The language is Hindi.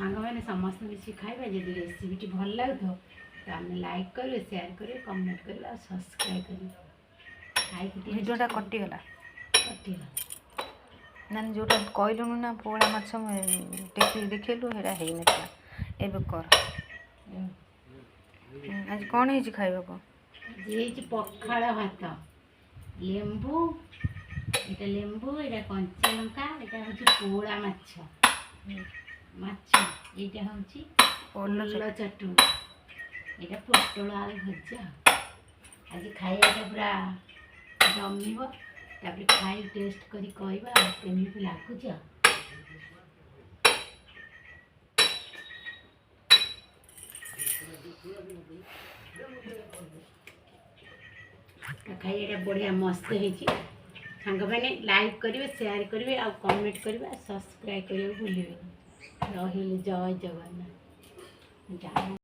सांग मैंने समस्त मिसी खाइबा जदि रेसिपीटी भल लागुथो तो आम लाइक करेंगे शेयर करेंगे कमेंट करेंगे और सब्सक्राइब करेंगे। भिडियोटा कटिगला कटिगला ना जोटा कहलुनु ना पोड़ा माछ देखलु हेरा है नथिला एबे कर आज कौन है खाइबा को ये पखाड़ भात लेंबू এটা লেম্বু এটা কঞ্চা লঙ্কা এটা হচ্ছে পোড়া মাছ মাছ এইটা হচ্ছে ওল্ল চটুনি এটা পটল আলু ভজা আজ খাইবাটা পুরা জমিব তারপরে খাই টেস্ট করি কইবা কেମିତି ଲାଗୁଛି ଖାଇବାଟା ବଢ଼ିଆ ମସ୍ତ ହେଇଛି। सांग मैंने लाइक करेंगे शेयर करेंगे और कमेंट करेंगे सब्सक्राइब करेंगे भूलें रही जय जगन्नाथ।